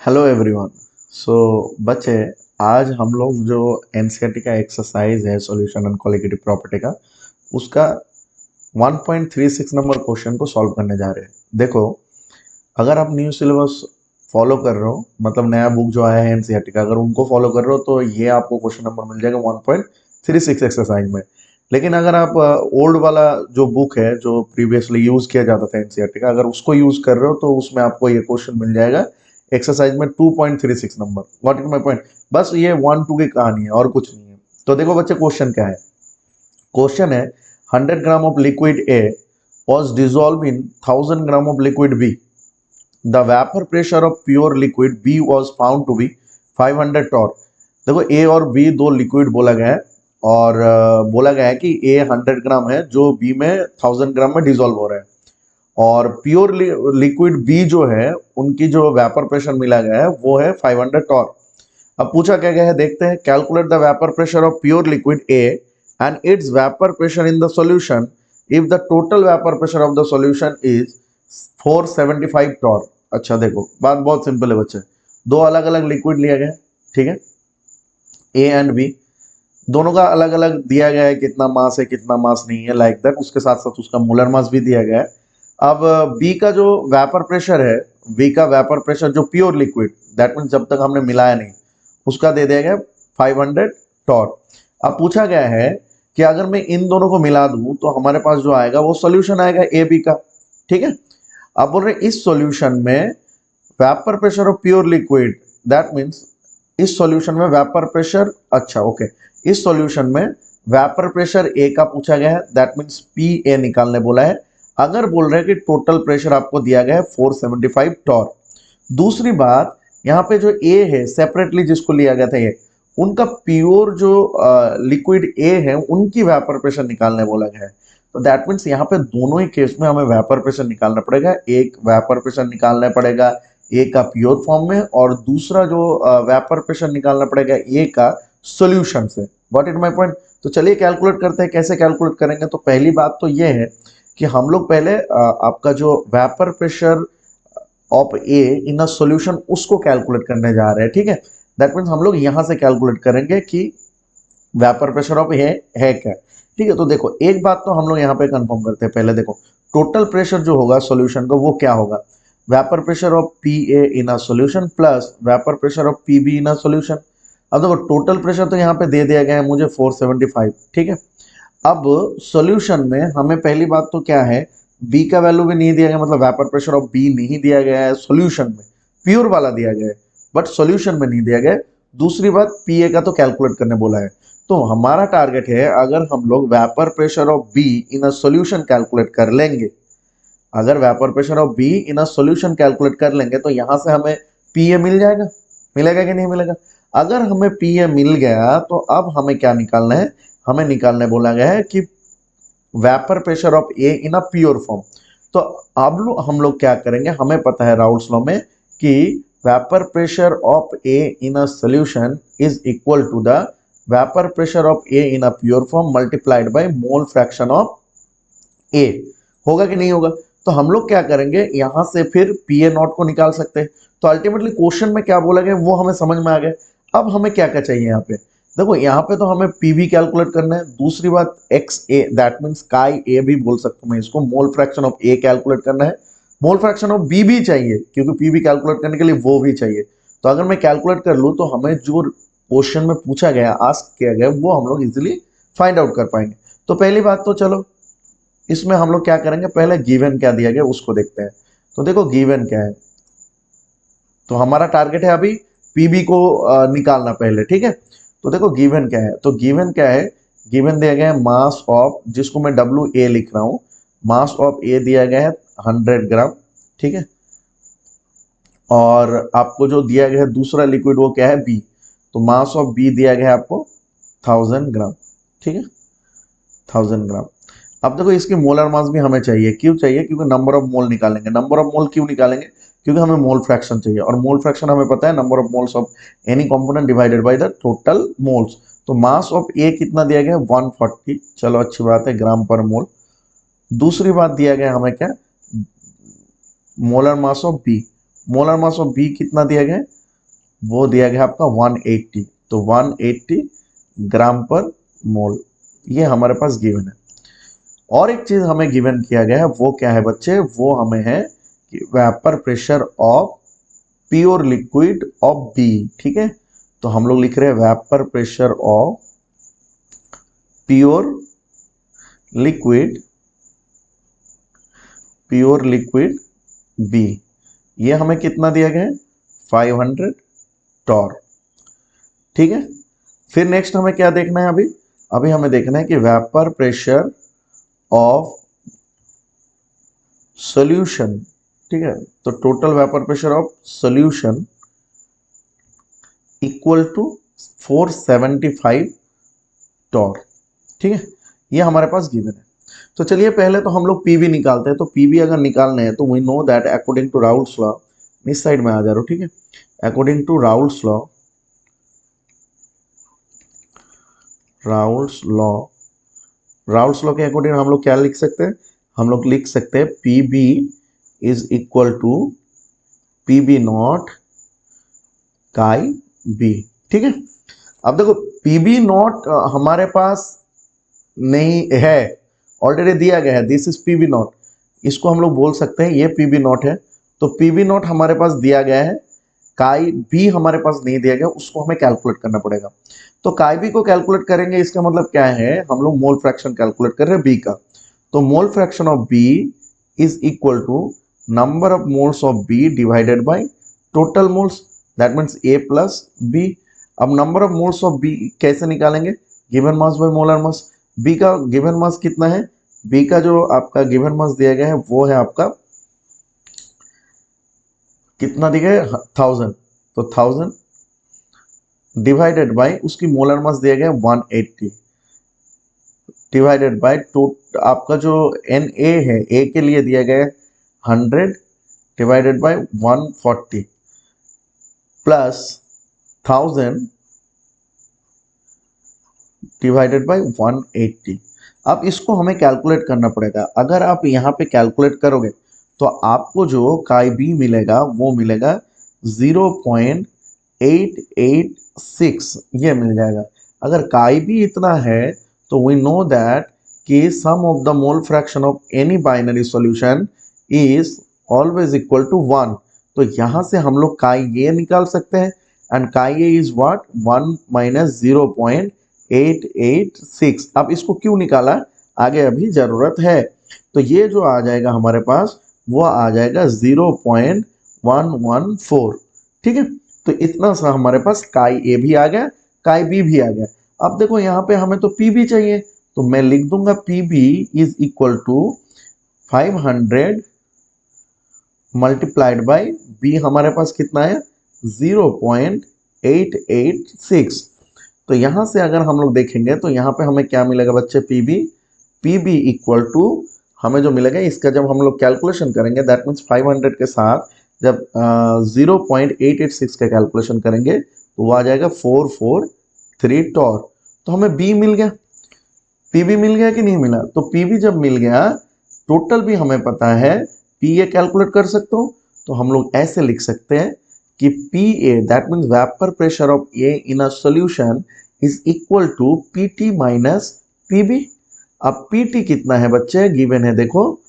Hello everyone. सो बच्चे, आज हम लोग जो एनसीईआरटी का एक्सरसाइज है सॉल्यूशन एंड कोलिगेटिव प्रॉपर्टी का, उसका 1.36 नंबर क्वेश्चन को सॉल्व करने जा रहे हैं। देखो, अगर आप न्यू सिलेबस फॉलो कर रहे हो, मतलब नया बुक जो आया है एनसीईआरटी का, अगर उनको फॉलो कर रहे हो तो ये आपको क्वेश्चन नंबर मिल जाएगा 1.36 एक्सरसाइज में। लेकिन अगर आप ओल्ड वाला जो बुक है जो प्रीवियसली यूज किया जाता था एनसीईआरटी का, अगर उसको यूज कर रहे हो तो उसमें आपको ये क्वेश्चन मिल जाएगा एक्सरसाइज में 2.36 number. What is my point? बस ये 1-2 की कहानी है और कुछ नहीं है। तो देखो बच्चे, क्वेश्चन क्या है। क्वेश्चन है 100 gram of liquid A was dissolved in 1000 gram of liquid B. The vapour pressure of pure liquid B was found to be 500 torr. देखो, ए और बी दो लिक्विड बोला गया है और बोला गया है कि ए 100 ग्राम है जो बी में 1000 ग्राम में डिसॉल्व हो रहा है, और प्योर लिक्विड बी जो है उनकी जो वेपर प्रेशर मिला गया है वो है 500 टॉर। अब पूछा क्या गया है, देखते हैं। Calculate the vapour pressure of pure liquid A and its vapour pressure in the solution if the total vapour pressure of the solution is 475 torr. अच्छा देखो, बात बहुत सिंपल है बच्चे। दो अलग अलग लिक्विड लिया गया है, ठीक है, ए एंड बी। दोनों का अलग अलग दिया गया है, कितना मास है कितना मास नहीं है, लाइक दैट। उसके साथ साथ उसका मोलर मास भी दिया गया है। अब बी का जो वेपर प्रेशर है, बी का वेपर प्रेशर जो प्योर लिक्विड, दैट मीन जब तक हमने मिलाया नहीं, उसका दे दिया गया 500 टॉर। अब पूछा गया है कि अगर मैं इन दोनों को मिला दूं तो हमारे पास जो आएगा वो सॉल्यूशन आएगा ए बी का, ठीक है। अब बोल रहे इस सॉल्यूशन में vapour pressure of pure liquid, that means इस सॉल्यूशन में वेपर प्रेशर, अच्छा ओके, इस सॉल्यूशन में वेपर प्रेशर ए का पूछा गया है, दैट मीन्स पी ए निकालने बोला है। अगर बोल रहे हैं कि टोटल प्रेशर आपको दिया गया है 475 टॉर। दूसरी बात, यहाँ पे जो ए है सेपरेटली जिसको लिया गया था ये, उनका प्योर जो लिक्विड ए है उनकी वेपर प्रेशर निकालने बोला गया है। तो दैट मीन्स यहाँ पे दोनों ही केस में हमें वेपर प्रेशर निकालना पड़ेगा। एक वेपर प्रेशर निकालना पड़ेगा ए का प्योर फॉर्म में, और दूसरा जो वेपर प्रेशर निकालना पड़ेगा ए का सॉल्यूशन से। What is my point? तो चलिए कैलकुलेट करते हैं। कैसे कैलकुलेट करेंगे? तो पहली बात तो ये है कि हम लोग पहले आपका जो vapour pressure of A in a solution उसको कैलकुलेट करने जा रहे हैं, ठीक है। दैट मीन्स हम लोग यहां से कैलकुलेट करेंगे कि वेपर प्रेशर ऑफ ए है क्या, ठीक है। तो देखो, एक बात तो हम लोग यहाँ पे कंफर्म करते हैं। पहले देखो, टोटल प्रेशर जो होगा सॉल्यूशन का वो क्या होगा, vapour pressure of P A in a solution plus vapour pressure of P be in a solution. अब देखो, टोटल प्रेशर तो यहाँ पे दे दिया गया है मुझे 475, ठीक है। अब सॉल्यूशन में हमें पहली बात तो क्या है, बी का वैल्यू भी नहीं दिया गया, मतलब वेपर प्रेशर ऑफ बी नहीं दिया गया है सॉल्यूशन में, प्योर वाला दिया गया है बट सॉल्यूशन में नहीं दिया गया है। दूसरी बात, पी ए का तो कैलकुलेट करने बोला है। तो हमारा टारगेट है, अगर हम लोग vapour pressure of be in a solution calculate कर लेंगे, अगर vapour pressure of be in a solution calculate कर लेंगे तो यहां से हमें पी ए मिल जाएगा। मिलेगा कि नहीं मिलेगा? अगर हमें पी ए मिल गया तो अब हमें क्या निकालना है, हमें निकालने बोला गया है कि vapour pressure of A in a pure form. तो अब हम लोग क्या करेंगे, हमें पता है राउल्स लॉ में कि vapour pressure of A in a solution is equal to the vapour pressure of A in a pure form multiplied by mole fraction of A. होगा कि नहीं होगा? तो हम लोग क्या करेंगे, यहां से फिर पी ए नॉट को निकाल सकते हैं। तो अल्टीमेटली क्वेश्चन में क्या बोला गया वो हमें समझ में आ गया। अब हमें क्या क्या चाहिए यहाँ पे, देखो यहाँ पे तो हमें पी भी कैलकुलेट करना है। दूसरी बात, एक्स ए, दैट मीन्स काई ए भी बोल सकता हूँ मैं इसको, मोल फ्रैक्शन ऑफ ए कैलकुलेट करना है। मोल फ्रैक्शन ऑफ बी भी चाहिए क्योंकि पी भी कैलकुलेट करने के लिए वो भी चाहिए। तो अगर मैं कैलकुलेट कर लूँ तो हमें जो क्वेश्चन में पूछा गया, आस्क किया गया, वो हम लोग इजिली फाइंड आउट कर पाएंगे। तो पहली बात तो चलो इसमें हम लोग क्या करेंगे, पहले गिवन क्या दिया गया उसको देखते हैं। तो देखो गिवन क्या है, तो हमारा टारगेट है अभी पीबी को निकालना पहले, ठीक है। तो देखो गिवन क्या है, तो गिवन क्या है, गिवन दिया गया है मास ऑफ, जिसको मैं डब्ल्यू ए लिख रहा हूं, मास ऑफ ए दिया गया है 100 ग्राम, ठीक है। और आपको जो दिया गया है दूसरा लिक्विड वो क्या है, बी। तो मास ऑफ बी दिया गया है आपको 1000 ग्राम, ठीक है, 1000 ग्राम। अब देखो इसकी मोलर मास भी हमें चाहिए। क्यों चाहिए? क्योंकि नंबर ऑफ मोल निकालेंगे। नंबर ऑफ मोल क्यों निकालेंगे? क्योंकि हमें मोल फ्रैक्शन चाहिए, और मोल फ्रैक्शन हमें पता है, number of moles of any component divided by the total moles. तो मास ऑफ ए कितना दिया गया है, 140। चलो अच्छी बात है, ग्राम पर मोल। दूसरी बात दिया गया हमें क्या, molar mass of B. Molar mass of B कितना दिया गया है, वो दिया गया आपका 180, तो 180 ग्राम पर मोल, ये हमारे पास गिवन है। और एक चीज हमें गिवन किया गया है, वो क्या है बच्चे, वो हमें है कि vapour pressure of pure liquid of B. ठीक है, तो हम लोग लिख रहे हैं vapour pressure of pure liquid, pure liquid B, ये हमें कितना दिया गया है, 500 टॉर। ठीक है, फिर नेक्स्ट हमें क्या देखना है, अभी अभी हमें देखना है कि वेपर प्रेशर ऑफ सॉल्यूशन। ठीक है, तो total vapour pressure of solution equal to 475 torr. ठीक है, ये हमारे पास गिवन है। तो चलिए पहले तो हम लोग पीवी निकालते हैं। तो पीवी अगर निकालने हैं तो we know that according to Raoult's law, इस साइड में आ जा रहा हूं। ठीक है, according to Raoult's law, Raoult's law, Raoult's law के अकॉर्डिंग हम लोग क्या लिख सकते हैं, हम लोग लिख सकते हैं p B is equal to p B not chi B. ठीक है, अब देखो पीबी नॉट हमारे पास नहीं है, ऑलरेडी दिया गया है, दिस इज पीबी नॉट, इसको हम लोग बोल सकते हैं ये पीबी नॉट है। तो पीबी नॉट हमारे पास दिया गया है, काई बी हमारे पास नहीं दिया गया, उसको हमें कैलकुलेट करना पड़ेगा। तो काई बी को कैलकुलेट करेंगे, इसका मतलब क्या है, हम लोग मोल फ्रैक्शन कैलकुलेट कर रहे हैं बी का। तो mole fraction of B is equal to number of moles of B divided by total moles, that means A plus B. अब number of moles of B कैसे निकालेंगे, given mass by molar mass. B का given mass कितना है, B का जो आपका given mass दिया गया है वो है आपका कितना दिया गया है, 1000। तो 1000 डिवाइडेड बाय उसकी मोलर मास दिया गया है 180 डिवाइडेड बाय आपका जो एन ए है, ए के लिए दिया गया है 100 divided by 140 plus 1000 divided by 180। अब इसको हमें कैलकुलेट करना पड़ेगा। अगर आप यहाँ पे कैलकुलेट करोगे तो आपको जो काई बी मिलेगा वो मिलेगा 0.886, ये मिल जाएगा। अगर काई बी इतना है तो वी नो दैट कि sum of the mole fraction of any binary solution is always equal to 1। तो यहाँ से हम लोग काई ए निकाल सकते हैं, एंड काई ए इज व्हाट, 1 माइनस 0.886। अब इसको क्यों निकाला, आगे अभी जरूरत है। तो ये जो आ जाएगा हमारे पास वो आ जाएगा 0.114। ठीक है, तो इतना सा हमारे पास काई ए भी आ गया, काई बी भी आ गया। अब देखो यहाँ पे हमें तो पी भी चाहिए, तो मैं लिख दूंगा p B is equal to 500 multiplied by B, हमारे पास कितना है 0.886। तो यहां से अगर हम लोग देखेंगे तो यहाँ पे हमें क्या मिलेगा बच्चे, पी बी इक्वल टू हमें जो मिलेगा, इसका जब हम लोग कैलकुलेशन करेंगे दैट मीन्स 500 के साथ जब 0.886 का कैलकुलेशन करेंगे तो वो आ जाएगा 443 टॉर। तो हमें बी मिल गया, पीबी मिल गया कि नहीं मिला, तो पीबी जब मिल गया, टोटल भी हमें पता है, पी ए कैलकुलेट कर सकते हो। तो हम लोग ऐसे लिख सकते हैं कि p A that means vapour pressure of A in a solution is equal to p T minus p B. अब पी टी कितना है बच्चे, गिवन है देखो,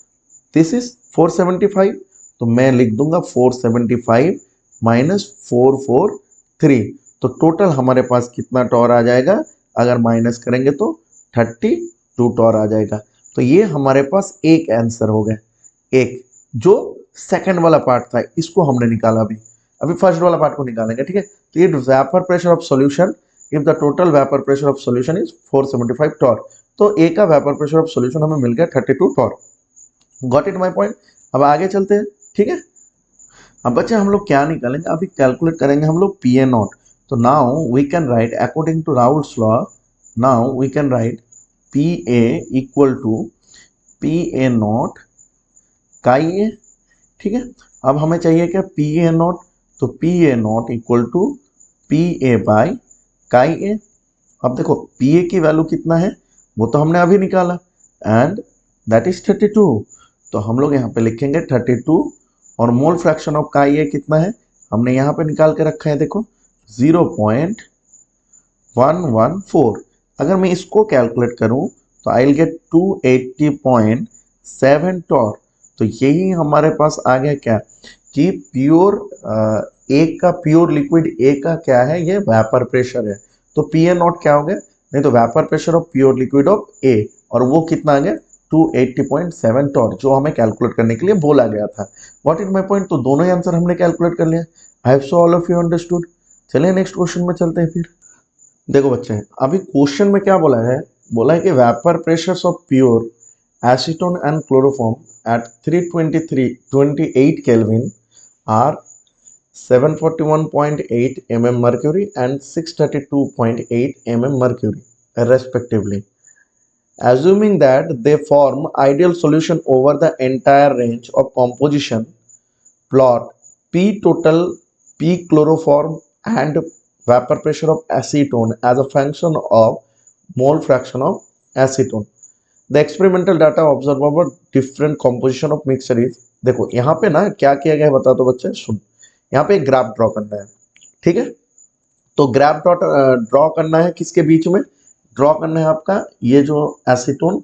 दिस इज 475, तो मैं लिख दूंगा 475 माइनस 443। तो टोटल हमारे पास कितना टॉर आ जाएगा, अगर माइनस करेंगे तो 32 टॉर आ जाएगा। तो ये हमारे पास एक आंसर हो गया। एक जो सेकंड वाला पार्ट था इसको हमने निकाला, अभी फर्स्ट वाला पार्ट को निकालेंगे। ठीक है, तो ये vapour pressure of solution, if the total vapour pressure of solution is 475 torr, तो ए का वेपर प्रेशर ऑफ सॉल्यूशन हमें मिल गया 32 torr. Got it my point. अब आगे चलते हैं। ठीक है, अब बच्चे हम लोग क्या निकालेंगे, अभी कैलकुलेट करेंगे हम लोग पी ए नॉट। तो now we can write according to Raoult's law, now we can write P A equal to P A nought chi A. ठीक है, अब हमें चाहिए क्या, पी ए नॉट, तो P A nought equal to P A by chi A. अब देखो P A की वैल्यू कितना है वो तो हमने अभी निकाला, एंड दैट इज 32। तो हम लोग यहाँ पे लिखेंगे 32, और मोल फ्रैक्शन ऑफ काई ए कितना है हमने यहाँ पे निकाल के रखा है, देखो 0.114। अगर मैं इसको कैलकुलेट करूं तो आई विल गेट 280.7 टॉर। तो यही हमारे पास आ गया क्या कि प्योर ए का प्योर लिक्विड ए का क्या है, ये वेपर प्रेशर है। तो पी ए नॉट क्या हो गया, नहीं तो vapour pressure of pure liquid of A, और वो कितना आ गया 280.7 टॉर, जो हमें कैलकुलेट करने के लिए बोला गया था। व्हाट इज माय पॉइंट, तो दोनों ही आंसर हमने कैलकुलेट कर लिया। I hope so all of you understood. चलिए नेक्स्ट क्वेश्चन में चलते हैं फिर। देखो बच्चे, अभी क्वेश्चन में क्या बोला है कि vapour pressures of pure acetone and chloroform at 328 kelvin are 741.8 mm mercury and 632.8 mm mercury respectively, assuming that they form ideal solution over the entire range of composition. Plot P total, P chloroform and vapor pressure of acetone as a function of mole fraction of acetone. The experimental data observed about different composition of mixture is, देखो यहाँ पे ना क्या किया गया है बता दो बच्चे, सुन। यहाँ पे एक ग्राफ ड्रॉ करना है, ठीक है। तो ग्राफ ड्रॉ करना है किसके बीच में, ड्रॉ करना है आपका ये जो एसीटोन,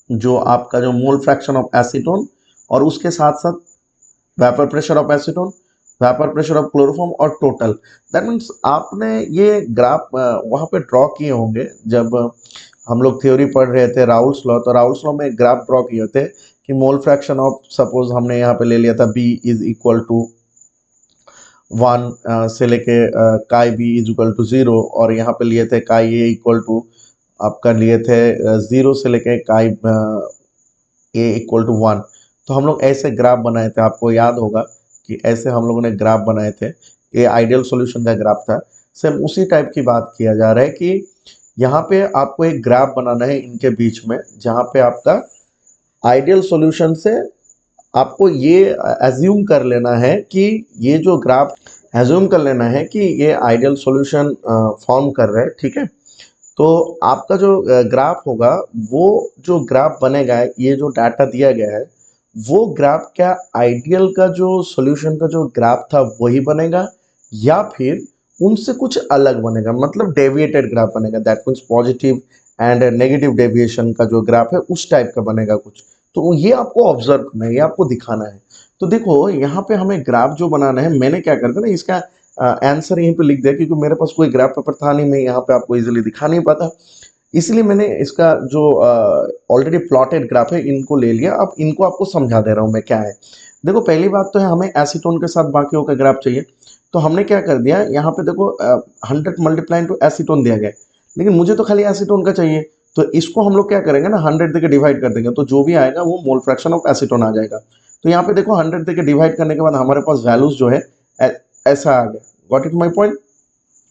जो आपका जो मोल फ्रैक्शन ऑफ एसीटोन, और उसके साथ साथ vapour pressure of acetone, vapour pressure of chloroform और टोटल। दैट मीन्स आपने ये ग्राफ वहां पे ड्रॉ किए होंगे जब हम लोग थ्योरी पढ़ रहे थे राउल्स लॉ। तो राउल्स लॉ में ग्राफ ड्रॉ किए थे कि मोल फ्रैक्शन ऑफ, सपोज हमने यहाँ पे ले लिया था बी इज इक्वल टू 1 से लेके काई बी इज इक्वल टू 0, और यहाँ पे लिए थे काई ए इक्वल टू, आपका लिए थे 0 से लेके काई ए इक्वल टू 1। तो हम लोग ऐसे ग्राफ बनाए थे, आपको याद होगा कि ऐसे हम लोगों ने ग्राफ बनाए थे, ये आइडियल सॉल्यूशन का ग्राफ था। सेम उसी टाइप की बात किया जा रहा है कि यहाँ पे आपको एक ग्राफ बनाना है इनके बीच में, जहाँ पे आपका आइडियल सॉल्यूशन से आपको ये एज्यूम कर लेना है कि ये जो ग्राफ एज्यूम कर लेना है कि ये आइडियल सॉल्यूशन फॉर्म कर रहे हैं, ठीक है। तो आपका जो ग्राफ होगा, वो जो ग्राफ बनेगा, ये जो डाटा दिया गया है, वो ग्राफ क्या आइडियल का जो सॉल्यूशन का जो ग्राफ था वही बनेगा, या फिर उनसे कुछ अलग बनेगा, मतलब डेविएटेड ग्राफ बनेगा। That means positive and negative deviation का जो ग्राफ है उस टाइप का बनेगा कुछ। तो ये आपको ऑब्जर्व करना है, ये आपको दिखाना है। तो देखो यहाँ पे हमें ग्राफ जो बनाना है, मैंने क्या करता ना, इसका आंसर यहीं पे लिख दिया, क्योंकि मेरे पास कोई ग्राफ पेपर था नहीं, मैं यहाँ पे आपको इजीली दिखा नहीं पाता, इसलिए मैंने इसका जो ऑलरेडी प्लॉटेड ग्राफ है इनको ले लिया। अब इनको आपको समझा दे रहा हूँ मैं क्या है। देखो पहली बात तो है, हमें एसीटोन के साथ बाकियों का ग्राफ चाहिए। तो हमने क्या कर दिया, यहाँ पे देखो 100 मल्टीप्लाई टू एसीटोन दिया गया है, लेकिन मुझे तो खाली एसीटोन का चाहिए। तो इसको हम लोग क्या करेंगे ना, 100 देके डिवाइड कर देंगे, तो जो भी आएगा वो मोल फ्रैक्शन ऑफ एसीटोन आ जाएगा। तो यहाँ पे देखो 100 देके डिवाइड करने के बाद हमारे पास वैल्यूज जो है ऐसा आ गया। Got it my point.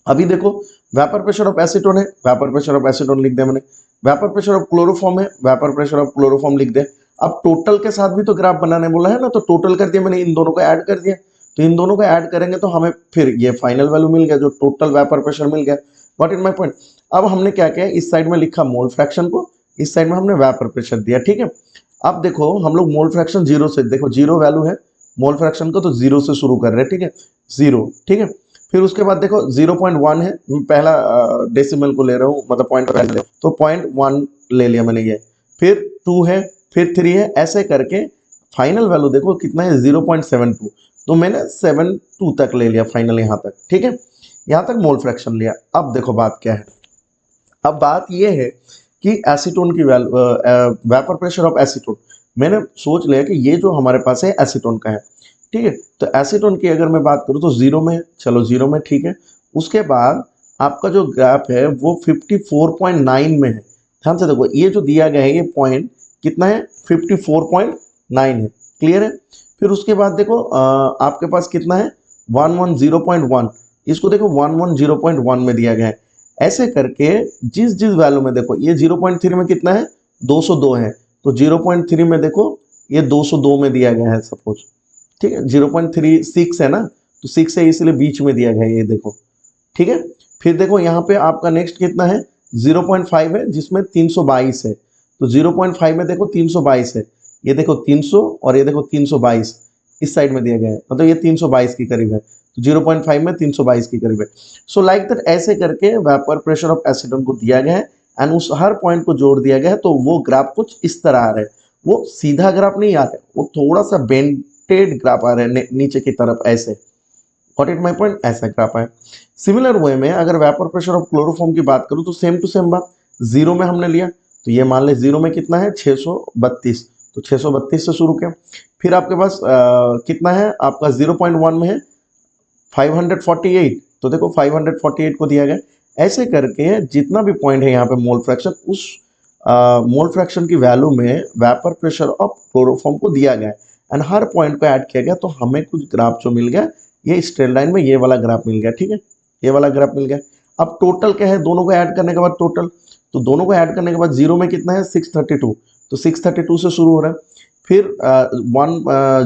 अभी देखो वेपर प्रेशर ऑफ एसीटोन है, वेपर प्रेशर ऑफ एसीटोन लिख दिया मैंने। वेपर प्रेशर ऑफ क्लोरोफॉर्म है, वेपर प्रेशर ऑफ क्लोरोफॉर्म लिख दे। अब टोटल के साथ भी तो ग्राफ बनाने बोला है ना, तो टोटल कर दिया मैंने, इन दोनों को ऐड कर दिया। तो इन दोनों को ऐड करेंगे तो हमें फिर ये फाइनल वैल्यू मिल गया, जो टोटल वेपर प्रेशर मिल गया। What is my point. अब हमने क्या किया, इस साइड में लिखा मोल फ्रैक्शन को, इस साइड में हमने वेपर प्रेशर दिया, ठीक है। अब देखो हम लोग मोल फ्रैक्शन जीरो से, देखो जीरो वैल्यू है मोल फ्रैक्शन को, तो जीरो से शुरू कर रहे हैं, ठीक है, जीरो, ठीक है। फिर उसके बाद देखो 0.1 है, पहला डेसिमल को ले रहा हूँ, मतलब पॉइंट पहले, तो 0.1 ले लिया मैंने ये। फिर 2 है, फिर 3 है, ऐसे करके फाइनल वैल्यू देखो कितना है 0.72। तो मैंने 72 तक ले लिया फाइनल, यहाँ तक, ठीक है, यहाँ तक मोल फ्रैक्शन लिया। अब देखो बात क्या है, अब बात ये है कि एसीटोन की वेपर प्रेशर ऑफ एसीटोन, मैंने सोच लिया कि ये जो हमारे पास है एसीटोन का है, ठीक है। तो एसीटोन की अगर मैं बात करूं तो जीरो में है, चलो जीरो में, ठीक है। उसके बाद आपका जो ग्राफ है वो 54.9 में है। ध्यान से देखो, ये जो दिया गया है ये पॉइंट कितना है, 54.9 है, क्लियर है। फिर उसके बाद देखो आपके पास कितना है 110.1, इसको देखो 110.1 में दिया गया है। ऐसे करके जिस जिस वैल्यू में देखो, ये 0.3 में कितना है 202 है, तो 0.3 में देखो ये 202 में दिया गया है सपोज, ठीक है। 0.36 है ना, तो 6 है इसलिए बीच में दिया गया है, ये देखो, ठीक है। फिर देखो यहाँ पे आपका नेक्स्ट कितना है 0.5 है, जिसमें 322 है, तो 0.5 में देखो 322 है, ये देखो 300 और ये देखो 322 इस साइड में दिया गया है, मतलब ये 322 के करीब है। तो 0.5 में 322 के करीब है। सो लाइक दैट ऐसे करके वेपर प्रेशर ऑफ एसीटोन को दिया गया है एंड उस हर पॉइंट को जोड़ दिया गया है। तो वो ग्राफ कुछ इस तरह आ रहा है, वो सीधा ग्राफ नहीं आ रहा है, वो थोड़ा सा बेंटेड ग्राफ आ रहा है नीचे की तरफ ऐसे। गॉट इट माय पॉइंट, ऐसा ग्राफ है। सिमिलर वे में अगर वेपर प्रेशर ऑफ क्लोरोफॉर्म की बात करूं तो सेम टू सेम बात, जीरो में हमने लिया तो ये मान ले जीरो में कितना है 632, तो 632 से शुरू किया। फिर आपके पास कितना है आपका 0.1 में है 548, तो देखो 548 को दिया गया। ऐसे करके जितना भी पॉइंट है यहाँ पे मोल फ्रैक्शन, उस मोल फ्रैक्शन की वैल्यू में वेपर प्रेशर ऑफ क्लोरोफॉर्म को दिया गया एंड हर पॉइंट को ऐड किया गया, तो हमें कुछ ग्राफ जो मिल गया ये स्ट्रेट लाइन में ये वाला ग्राफ मिल गया। ठीक है, ये वाला ग्राफ मिल गया। अब टोटल क्या है, दोनों को ऐड करने के बाद टोटल, तो दोनों को ऐड करने के बाद जीरो में कितना है 632, तो 632 से शुरू हो रहा है। फिर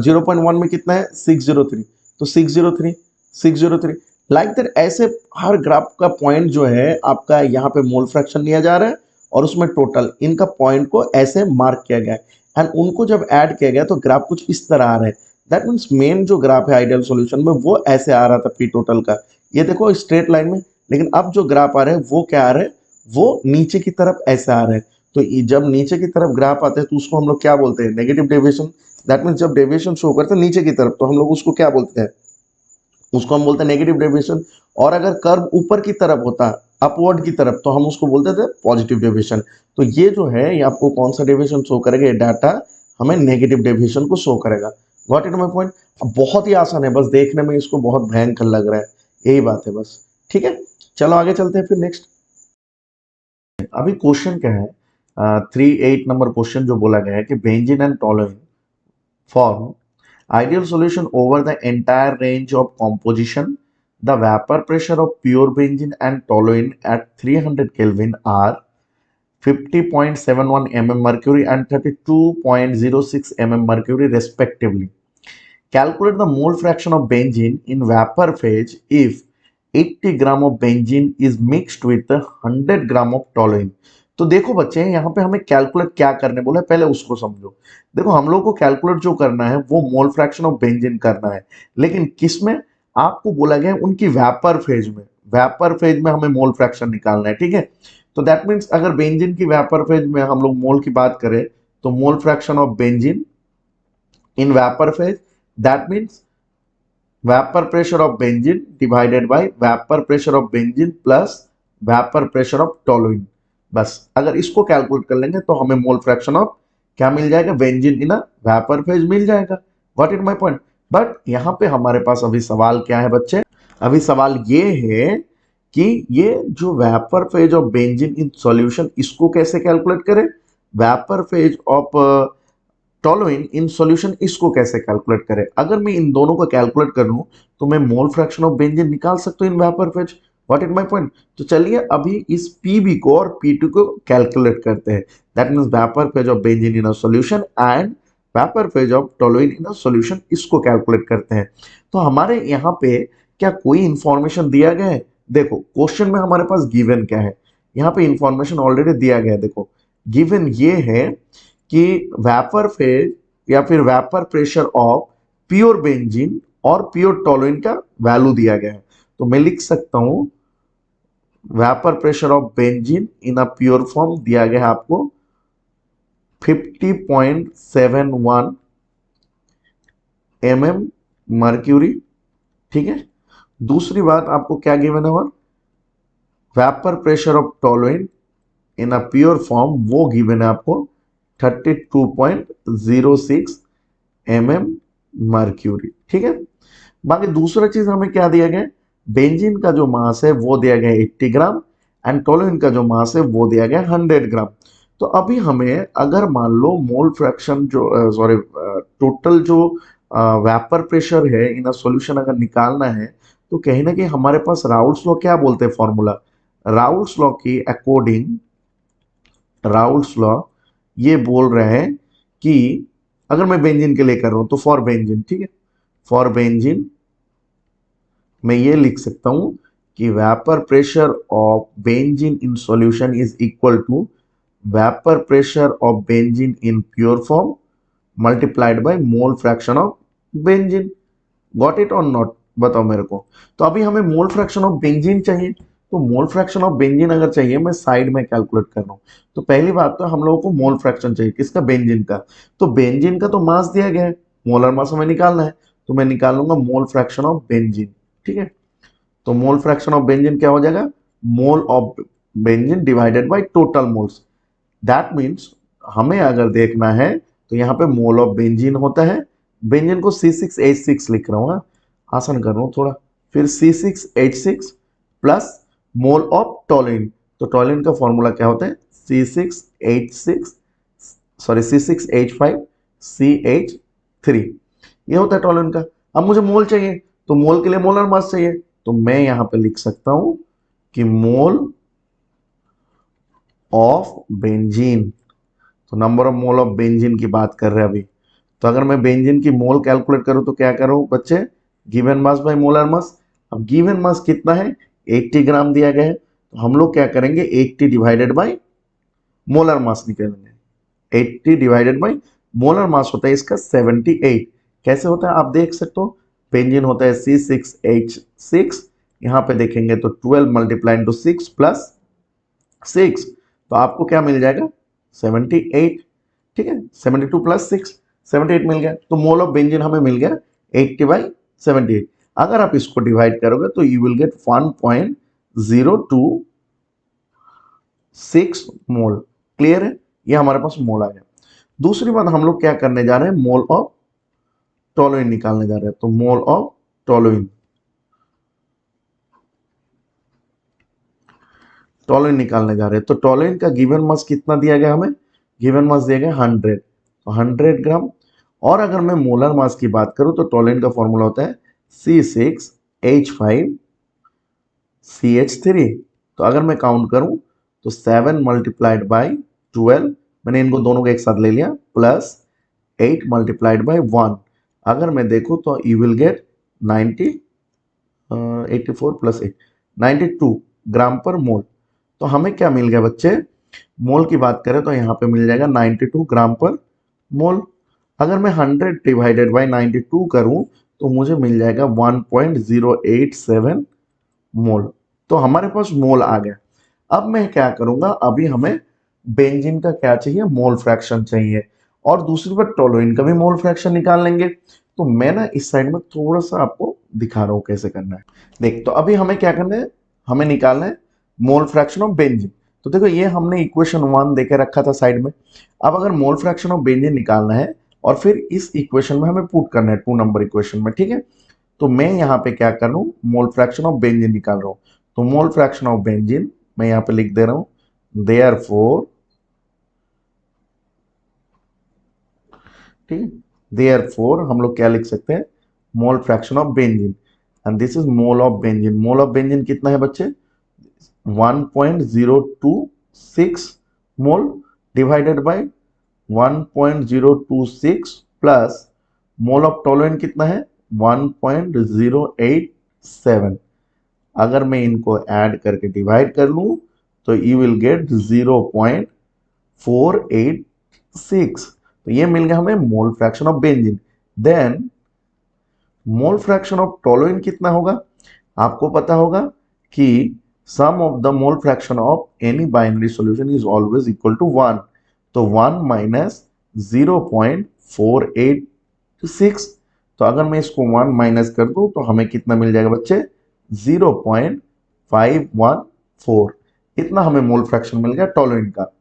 0.1 में कितना है 603, तो 603 लाइक दैट। ऐसे हर ग्राफ का पॉइंट जो है आपका यहाँ पे मोल फ्रैक्शन लिया जा रहा है और उसमें टोटल इनका पॉइंट को ऐसे मार्क किया गया है एंड उनको जब ऐड किया गया तो ग्राफ कुछ इस तरह आ रहा है। दैट मीन्स मेन जो ग्राफ है आइडियल सॉल्यूशन में वो ऐसे आ रहा था पी टोटल का, ये देखो स्ट्रेट लाइन में। लेकिन अब जो ग्राफ आ रहे हैं वो क्या आ रहे हैं, वो नीचे की तरफ ऐसे आ रहे हैं। तो जब नीचे की तरफ ग्राफ आते हैं तो उसको हम लोग क्या बोलते हैं, नेगेटिव डेविएशन। दैट मीन्स जब डेविएशन शो करते हैं नीचे की तरफ तो हम लोग उसको क्या बोलते हैं, उसको हम बोलते हैं नेगेटिव डेविएशन। और अगर कर्व ऊपर की तरफ होता अपवर्ड की तरफ तो हम उसको बोलते थे पॉजिटिव डेविएशन। तो ये जो है ये आपको कौन सा डेविएशन शो करेगा, ये डाटा हमें नेगेटिव डेविएशन को शो करेगा। Got it my point. अब बहुत ही आसान है, बस देखने में इसको बहुत भयंकर लग रहा है, यही बात है बस। ठीक है, चलो आगे चलते हैं फिर नेक्स्ट। अभी क्वेश्चन क्या है, 38 नंबर क्वेश्चन जो बोला गया है कि benzene and toluene form ideal solution over the entire range of composition. The vapor pressure of pure benzene and toluene at 300 Kelvin are 50.71 mm mercury and 32.06 mm mercury respectively. Calculate the mole fraction of benzene in vapor phase if 80 gram of benzene is mixed with 100 gram of toluene. तो देखो बच्चे यहाँ पे हमें calculate क्या करने बोला है, पहले उसको समझो। देखो हम लोग को कैलकुलेट जो करना है वो मोल फ्रैक्शन ऑफ बेंजीन करना है, लेकिन किसमें आपको बोला गया है उनकी वेपर फेज में। वेपर फेज में हमें मोल फ्रैक्शन निकालना है। ठीक है, तो दैट मीन्स अगर बेंजीन की वेपर फेज में हम लोग मोल की बात करें तो mole fraction of benzene in vapour phase, that means vapor pressure of benzene divided by vapor pressure of benzene plus vapor pressure of toluene। बस अगर इसको कैलकुलेट कर लेंगे तो हमें मोल फ्रैक्शन ऑफ क्या मिल जाएगा, benzene in a vapour phase मिल जाएगा। What is my point. But यहाँ पे हमारे पास अभी सवाल क्या है बच्चे, अभी सवाल ये है कि ये जो vapour phase of benzene in solution इसको कैसे कैलकुलेट करें, vapour phase of toluene in solution इसको कैसे कैलकुलेट करें। अगर मैं इन दोनों को कैलकुलेट कर लूं तो मैं मोल फ्रैक्शन ऑफ बेंजीन निकाल सकता हूं in vapour phase. What is my point. तो चलिए अभी इस पीबी को और पी2 को कैलकुलेट करते हैं। That means vapour phase of benzene in a solution and vapour phase of toluene in a solution, इसको कैलकुलेट करते हैं। तो हमारे यहाँ पे क्या कोई इंफॉर्मेशन दिया गया है, देखो क्वेश्चन में हमारे पास गिवन क्या है, यहाँ पे इंफॉर्मेशन ऑलरेडी दिया गया है। देखो गिवन ये है कि वेपर फेज या फिर vapour pressure of pure benzene और प्योर टॉलुइन का वैल्यू दिया गया है। तो मैं लिख सकता हूं vapour pressure of benzene in a pure form दिया गया है आपको 50.71 mm मर्क्यूरी। ठीक है, दूसरी बात आपको क्या गिवन है, और vapour pressure of toluene in a pure form वो गिवन है आपको 32.06 mm मर्क्यूरी। ठीक है, बाकी दूसरा चीज हमें क्या दिया गया, बेंजीन का जो मास है वो दिया गया 80 ग्राम एंड टोलुइन का जो मास है वो दिया गया 100 ग्राम। तो अभी हमें अगर मान लो मोल फ्रैक्शन जो सॉरी टोटल जो वेपर प्रेशर है इन अ सॉल्यूशन अगर निकालना है तो कहीं ना कहीं हमारे पास राउल्स लॉ क्या बोलते हैं फॉर्मूला, राउल्स लॉ की अकॉर्डिंग, राउल्स लॉ ये बोल रहे हैं कि अगर मैं बेंजीन के लिए कर रहा हूं तो फॉर बेंजीन, ठीक है, फॉर बेंजीन मैं ये लिख सकता हूं कि vapour pressure of benzene in solution is equal to vapour pressure of benzene in pure form multiplied by mole fraction of benzene. Got it और नॉट। बताओ मेरे को। तो अभी हमें मोल फ्रैक्शन ऑफ बेंजीन चाहिए, तो मोल फ्रैक्शन ऑफ बेंजीन अगर चाहिए, मैं साइड में कैलकुलेट कर रहा हूँ। तो पहली बात तो हम लोगों को मोल फ्रैक्शन चाहिए किसका, बेंजीन का। तो बेंजीन का तो मास दिया गया है, मोलर मास हमें निकालना है, तो मैं निकाल लूंगा मोल फ्रैक्शन ऑफ बेंजीन। ठीक है, तो मोल फ्रैक्शन ऑफ बेंजीन क्या हो जाएगा, mole of benzene divided by total moles. That means हमें अगर देखना है तो यहाँ पे मोल ऑफ बेंजीन होता है, बेंजीन को C6H6 लिख रहा हूँ, आसान कर रहा हूँ थोड़ा, फिर C6H6 plus mole of toluene. तो टोलुइन का फॉर्मूला क्या होता है, C6H6 सॉरी C6H5CH3, ये होता है टोलुइन का। अब मुझे मोल चाहिए, तो मोल के लिए मोलर मास चाहिए, तो मैं यहां पे लिख सकता हूं कि मोल ऑफ बेंजीन, तो number of mole of benzene की बात कर रहे हैं अभी। तो अगर मैं बेंजीन की मोल कैलकुलेट करूं तो क्या करूं बच्चे, गिवन मास बाय मोलर मास। अब गिवन मास कितना है, 80 ग्राम दिया गया है, तो हम लोग क्या करेंगे 80 डिवाइडेड बाय मोलर मास निकालेंगे। 80 डिवाइडेड बाय मोलर मास होता है इसका 78। कैसे होता है आप देख सकते हो, बेंजीन होता है C6H6, यहां पे देखेंगे तो 12 मल्टीप्लाई इंटू 6 प्लस 6, तो आपको क्या मिल जाएगा 78। ठीक है, 72 प्लस 6 78 मिल गया, तो मोल ऑफ बेंजीन हमें मिल गया 80/78। अगर आप इसको डिवाइड करोगे तो you will gate 1.026 mole. Clear है, ये हमारे पास मोल आ गया। दूसरी बात हम लोग क्या करने जा रहे हैं, मोल ऑफ टोलुइन निकालने जा रहे हैं। तो मोल ऑफ टोलुइन, टोलुइन निकालने जा रहे हैं। तो टोलुइन का गिवन मास कितना दिया गया हमें, गिवन मास दिया गया 100, तो 100 ग्राम। और अगर मैं मोलर मास की बात करूं तो टोलुइन का फॉर्मूला होता है C6H5CH3। तो अगर मैं काउंट करूं तो 7 मल्टीप्लाइड बाय 12, मैंने इनको दोनों को एक साथ ले लिया, प्लस 8 मल्टीप्लाइड बाय 1। अगर मैं देखूं तो यू विल गेट 84 प्लस 8 92 ग्राम पर मोल। तो हमें क्या मिल गया बच्चे, मोल की बात करें तो यहाँ पे मिल जाएगा 92 ग्राम पर मोल। अगर मैं 100 डिवाइडेड बाय 92 करूं तो मुझे मिल जाएगा 1.087 मोल। तो हमारे पास मोल आ गया। अब मैं क्या करूंगा, अभी हमें बेंजीन का क्या चाहिए, मोल फ्रैक्शन चाहिए, और दूसरी बात टोलुइन का भी मोल फ्रैक्शन निकाल लेंगे। तो मैं ना इस साइड में थोड़ा सा आपको दिखा रहा हूं कैसे करना है। देख, तो अभी हमें क्या करना है, हमें निकालना है मोल फ्रैक्शन ऑफ बेंजीन। तो देखो ये हमने इक्वेशन 1 देके रखा था साइड में। अब अगर मोल फ्रैक्शन ऑफ बेंजीन निकालना है और फिर इस इक्वेशन में हमें पुट करना है 2 नंबर इक्वेशन में, ठीक है। तो मैं यहाँ पे क्या कर रहा हूँ, मोल फ्रैक्शन ऑफ बेंजीन निकाल रहा हूँ। तो मोल फ्रैक्शन ऑफ बेंजीन मैं यहाँ पे लिख दे रहा हूँ, देयरफॉर, ठीक है, देयरफॉर हम लोग क्या लिख सकते हैं, mole fraction of benzene, and this is mole of benzene. Mole of benzene कितना है बच्चे, 1.026 मोल divided by 1.026 plus mole of toluene कितना है 1.087। अगर मैं इनको ऐड करके डिवाइड कर लूं तो यू विल गेट 0.486। तो ये मिल गया हमें mole fraction of benzene. Then mole fraction of toluene कितना होगा, आपको पता होगा कि sum of the mole fraction of any binary solution is always equal to 1। तो 1 माइनस 0.486, तो अगर मैं इसको 1 माइनस कर दूं तो हमें कितना मिल जाएगा बच्चे, 0.514। इतना हमें मोल फ्रैक्शन मिल गया टोलुइन का।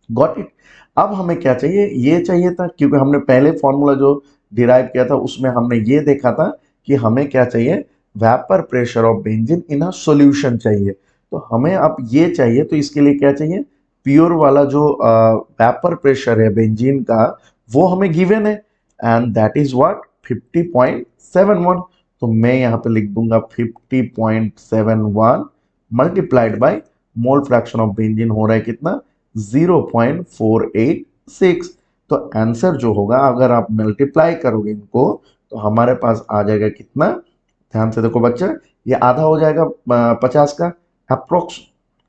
Got it. अब हमें क्या चाहिए, ये चाहिए था क्योंकि हमने पहले फॉर्मूला जो डिराइव किया था उसमें हमने ये देखा था कि हमें क्या चाहिए, vapour pressure of benzene in a solution चाहिए। तो हमें अब ये चाहिए, तो इसके लिए क्या चाहिए, प्योर वाला जो वेपर प्रेशर है बेंजीन का वो हमें गिवन है, एंड दैट इज व्हाट 50.71। तो मैं यहाँ पे लिख दूंगा 50.71 multiplied by mole fraction of benzene हो रहा है कितना, 0.486। तो आंसर जो होगा अगर आप मल्टीप्लाई करोगे इनको तो हमारे पास आ जाएगा कितना, ध्यान से देखो बच्चे, ये आधा हो जाएगा 50 का अप्रोक्स,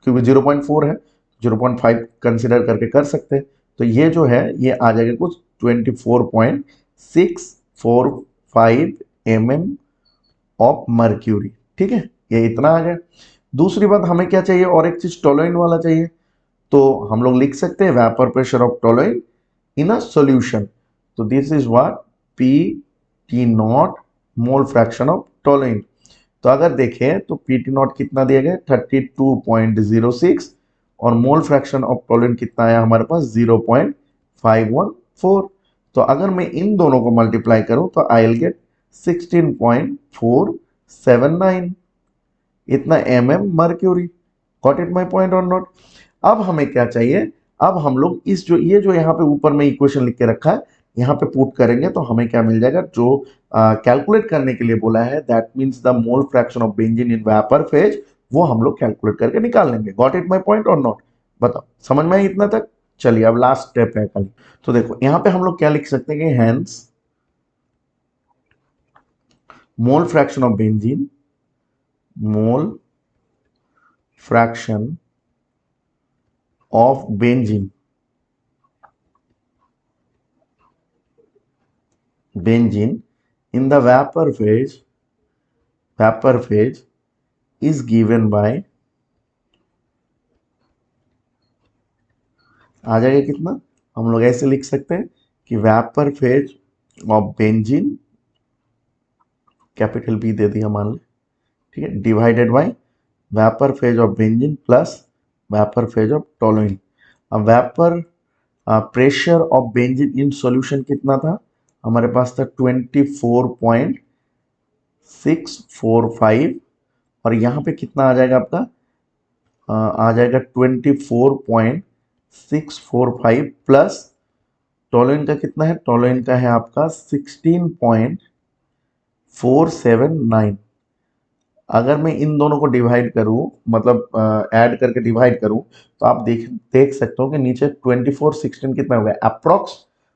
क्योंकि 0.4 है, 0.5 कंसिडर करके कर सकते हैं। तो ये जो है ये आ जाएगा कुछ 24.645 mm ऑफ मर्क्यूरी। ठीक है, ये इतना आ गया। दूसरी बात हमें क्या चाहिए, और एक चीज टोलुइन वाला चाहिए, तो हम लोग लिख सकते हैं vapour pressure of toluene in a solution. तो this is what P T nought mole fraction of toluene. तो अगर देखें तो पी टी नॉट कितना दिया गया 32.06 और मोल फ्रैक्शन ऑफ टोलुइन कितना आया हमारे पास 0.514। तो अगर मैं इन दोनों को मल्टीप्लाई करूं तो आई विल गेट 16.479, इतना mercury. Got it my point और नॉट। अब हमें क्या चाहिए, अब हम लोग इस जो ये जो यहाँ पे ऊपर में इक्वेशन लिख के रखा है यहाँ पे पुट करेंगे तो हमें क्या मिल जाएगा, जो कैलकुलेट करने के लिए बोला है that means the mole fraction of benzene in vapour phase, वो हम लोग कैलकुलेट करके निकाल लेंगे। गॉट इट माय पॉइंट और नॉट, बताओ समझ में आई इतना तक। चलिए अब लास्ट स्टेप है कल। तो देखो यहाँ पे हम लोग क्या लिख सकते हैं कि hence mole fraction of benzene, mole fraction of benzene in the vapor phase is given by, आ जाएगा कितना, हम लोग ऐसे लिख सकते हैं कि vapour phase of benzene, capital B दे दिया मान लो, ठीक है, divided by vapour phase of benzene plus vapour phase of toluene. अब vapour pressure of benzene in solution कितना था हमारे पास था 24.645 और यहाँ पे कितना आ जाएगा आपका, आ जाएगा 24.645 प्लस टोलुइन का कितना है, टोलुइन का है आपका 16.479। अगर मैं इन दोनों को डिवाइड करूं, मतलब ऐड करके डिवाइड करूं, तो आप देख सकते हो कि नीचे 24 16 कितना हो गया अप्रोक्स,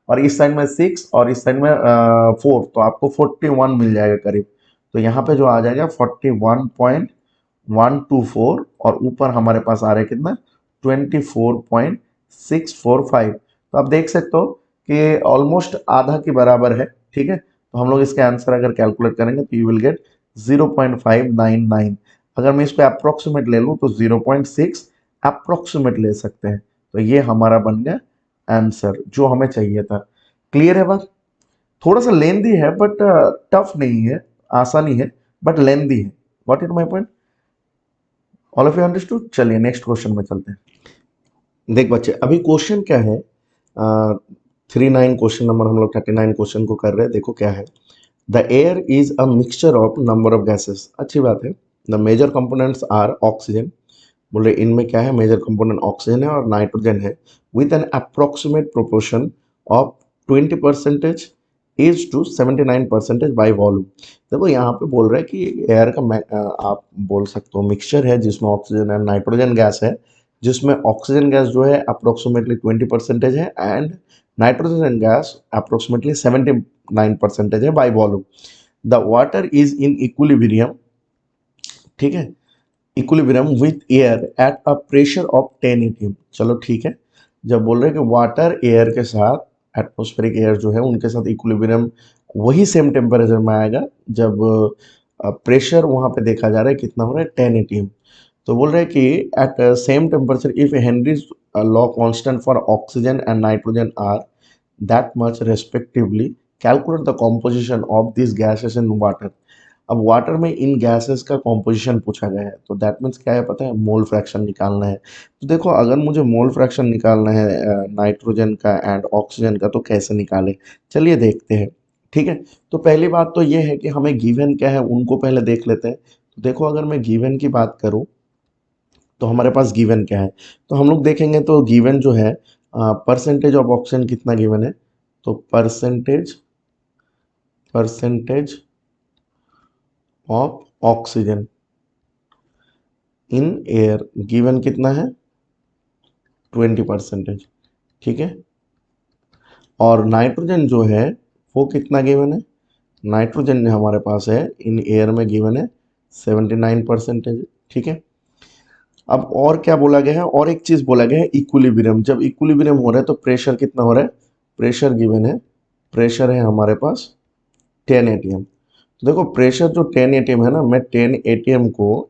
और इस साइड में 6 और इस साइड में 4, तो आपको 41 मिल जाएगा करीब। तो यहाँ पे जो आ जाएगा 41.124 और ऊपर हमारे पास आ रहा है कितना 24.645। तो आप देख सकते हो कि ऑलमोस्ट आधा के बराबर है। ठीक है, तो हम लोग इसके आंसर अगर कैलकुलेट करेंगे तो यू विल गेट 0.599। अगर मैं इस पे अप्रोक्सीमेट ले लूं तो 0.6 अप्रोक्सीमेट ले सकते हैं। तो ये हमारा बन गया आंसर जो हमें चाहिए था। क्लियर है बात, थोड़ा सा लेंदी है बट टफ नहीं है, आसानी है बट लेंदी है। What is my point, all of you understood. चलिए नेक्स्ट क्वेश्चन में चलते हैं। देख बच्चे अभी क्वेश्चन क्या है, 39 क्वेश्चन नंबर हम लोग 39 क्वेश्चन को कर रहे हैं। देखो क्या है, the air is a mixture of number of gases. अच्छी बात है। The major components are oxygen, बोले इनमें क्या है मेजर कंपोनेंट ऑक्सीजन है और नाइट्रोजन है, with an approximate proportion of 20% is to 79% by volume. देखो यहाँ पे बोल रहा है कि एयर का आप बोल सकते हो मिक्सचर है जिसमें ऑक्सीजन एंड नाइट्रोजन गैस है, जिसमें ऑक्सीजन गैस जो है अप्रोक्सीमेटली 20% है एंड नाइट्रोजन गैस अप्रोक्सीमेटली 79% है by volume. The water is in equilibrium, ठीक है, equilibrium with air at a pressure of 10 atm। चलो ठीक है, जब बोल रहे हैं कि वाटर एयर के साथ एटमॉस्फेरिक एयर जो है उनके साथ इक्विलिब्रियम वही सेम टेम्परेचर में आएगा जब प्रेशर वहां पे देखा जा रहा है कितना हो रहा है 10 atm। तो बोल रहे हैं कि at same temperature if Henry's law constant for oxygen and nitrogen are that much respectively, calculate the composition of this gases in water. अब वाटर में इन गैसेस का कॉम्पोजिशन पूछा गया है, तो दैट मीन्स क्या है पता है, मोल फ्रैक्शन निकालना है। तो देखो अगर मुझे मोल फ्रैक्शन निकालना है नाइट्रोजन का एंड ऑक्सीजन का तो कैसे निकाले, चलिए देखते हैं। ठीक है, तो पहली बात तो ये है कि हमें गिवन क्या है उनको पहले देख लेते हैं। तो देखो अगर मैं गिवन की बात करूं तो हमारे पास गिवन क्या है, तो हम लोग देखेंगे तो गिवन जो है परसेंटेज ऑफ ऑक्सीजन कितना गिवन है, तो percentage of oxygen in air given कितना है 20%। ठीक है, और नाइट्रोजन जो है वो कितना गिवन है, नाइट्रोजन हमारे पास है इन एयर में गिवन है 79%। ठीक है, अब और क्या बोला गया है, और एक चीज बोला गया है इक्विलिब्रियम। जब इक्विलिब्रियम हो रहा है तो प्रेशर कितना हो रहा है, प्रेशर गिवन है, प्रेशर है हमारे पास 10 atm। तो देखो प्रेशर जो 10 एटीएम है ना, मैं 10 एटीएम को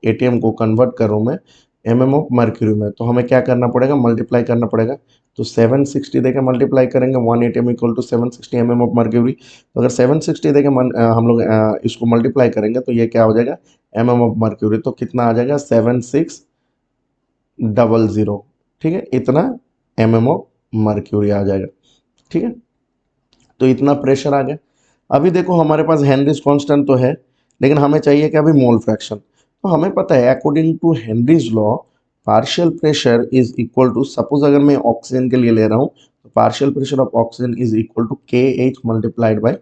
कन्वर्ट कर रहा हूँ मैं एमएम ऑफ मर्क्यूरी में, तो हमें क्या करना पड़ेगा, मल्टीप्लाई करना पड़ेगा। तो 760 देके मल्टीप्लाई करेंगे, 1 atm equal to 760 mm of mercury. तो अगर 760 देके हम लोग इसको मल्टीप्लाई करेंगे तो ये क्या हो जाएगा, एमएम ऑफ मर्क्यूरी। तो कितना आ जाएगा, 7600, ठीक है, इतना एमएम ऑफ मर्क्यूरी आ जाएगा, ठीक है। तो इतना प्रेशर आ गया। अभी देखो हमारे पास हेनरीज कांस्टेंट तो है, लेकिन हमें चाहिए कि अभी मोल फ्रैक्शन। तो हमें पता है according to Henry's law partial pressure is equal to, suppose अगर मैं ऑक्सीजन के लिए ले रहा हूँ तो partial pressure of oxygen is equal to K H multiplied by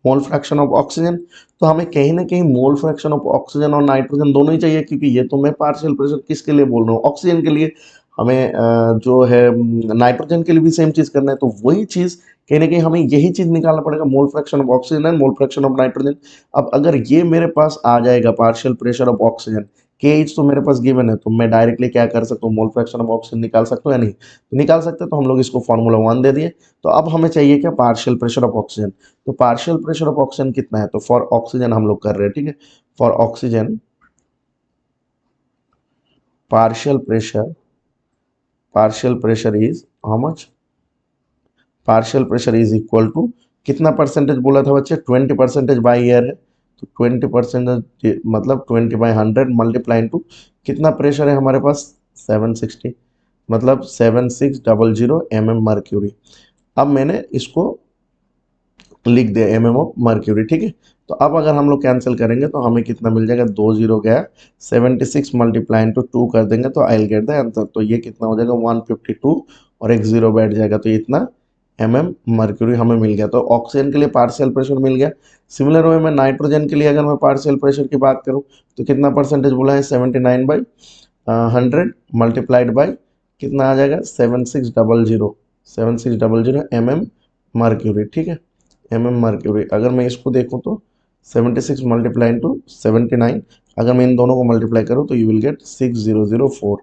mole fraction of oxygen. तो हमें कहीं ना कहीं मोल फ्रैक्शन ऑफ ऑक्सीजन और नाइट्रोजन दोनों ही चाहिए, क्योंकि ये तो मैं पार्शियल प्रेशर किसके लिए बोल रहा हूँ, ऑक्सीजन के लिए। हमें जो है नाइट्रोजन के लिए भी सेम चीज करना है, तो वही चीज कहीं ना कहीं हमें यही चीज निकालना पड़ेगा, मोल fraction of oxygen and mole fraction of nitrogen. अब अगर ये मेरे पास आ जाएगा पार्शियल प्रेशर ऑफ ऑक्सीजन, के एच तो मेरे पास गिवन है, तो मैं डायरेक्टली क्या कर सकता हूँ, मोल फ्रैक्शन ऑफ ऑक्सीजन निकाल सकता हूँ या नहीं, तो निकाल सकते हैं। तो हम लोग इसको फॉर्मूला 1 दे दिए। तो अब हमें चाहिए क्या, पार्शियल प्रेशर ऑफ ऑक्सीजन। तो पार्शियल प्रेशर ऑफ ऑक्सीजन कितना है, तो फॉर ऑक्सीजन हम लोग कर रहे हैं, ठीक है। For oxygen partial pressure is how much, partial pressure is equal to, कितना परसेंटेज बोला था बच्चे, 20% बाई ईयर है। तो 20% मतलब 20/100 मल्टीप्लाई इंटू कितना प्रेशर है हमारे पास, 760, मतलब 7600 एमएम मर्क्यूरी। अब मैंने इसको लिख दिया एमएम ऑफ मर्क्यूरी, ठीक है। तो अब अगर हम लोग कैंसिल करेंगे तो हमें कितना मिल जाएगा, 2 जीरो गया, 76 मल्टीप्लाई इंटू 2 कर देंगे तो I will get the answer. तो ये कितना हो जाएगा, 152, और एक जीरो बैठ जाएगा, तो इतना एमएम मर्क्यूरी हमें मिल गया। तो ऑक्सीजन के लिए पार्शियल प्रेशर मिल गया। सिमिलर वे में नाइट्रोजन के लिए अगर मैं पार्शियल प्रेशर की बात करूं तो कितना परसेंटेज बोला है, 79/100 मल्टीप्लाइड बाई कितना आ जाएगा, 7600 एमएम मर्क्यूरी, ठीक है। एमएम मर्क्यूरी अगर मैं इसको देखूं तो 76 मल्टीप्लाई इंटू 79, अगर मैं इन दोनों को मल्टीप्लाई करूं तो you will get 6004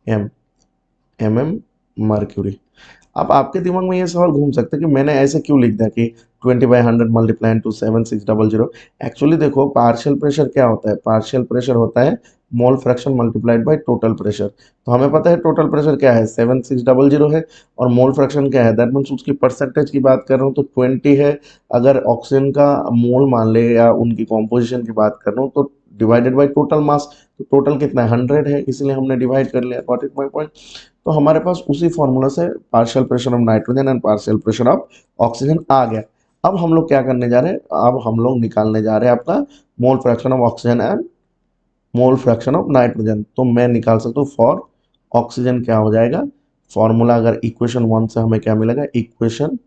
m mm mercury. अब आपके दिमाग में ये सवाल घूम सकता है कि मैंने ऐसे क्यों लिख दिया कि 20/100 मल्टीप्लाई इंटू 7600। एक्चुअली देखो पार्शियल प्रेशर क्या होता है, पार्शियल प्रेशर होता है mole fraction multiplied by total pressure. तो हमें पता है टोटल प्रेशर क्या है, 7600 है, और मोल फ्रैक्शन क्या है, दैट मीन्स उसकी परसेंटेज की बात कर रहा हूँ तो 20 है। अगर ऑक्सीजन का मोल मान ले या उनकी कॉम्पोजिशन की बात कर रहा हूँ तो डिवाइडेड बाई टोटल मास, तो टोटल कितना है, 100 है, इसलिए हमने डिवाइड कर लिया, गॉट इट माय पॉइंट। तो हमारे पास उसी फॉर्मूला से partial pressure of nitrogen and partial pressure of oxygen आ गया। अब हम लोग क्या करने जा रहे हैं, अब हम लोग निकालने जा रहे हैं आपका मोल fraction of oxygen and mole fraction of nitrogen. तो मैं निकाल सकता हूँ फॉर ऑक्सीजन क्या हो जाएगा, फॉर्मूला अगर इक्वेशन 1 से हमें क्या मिलेगा, इक्वेशन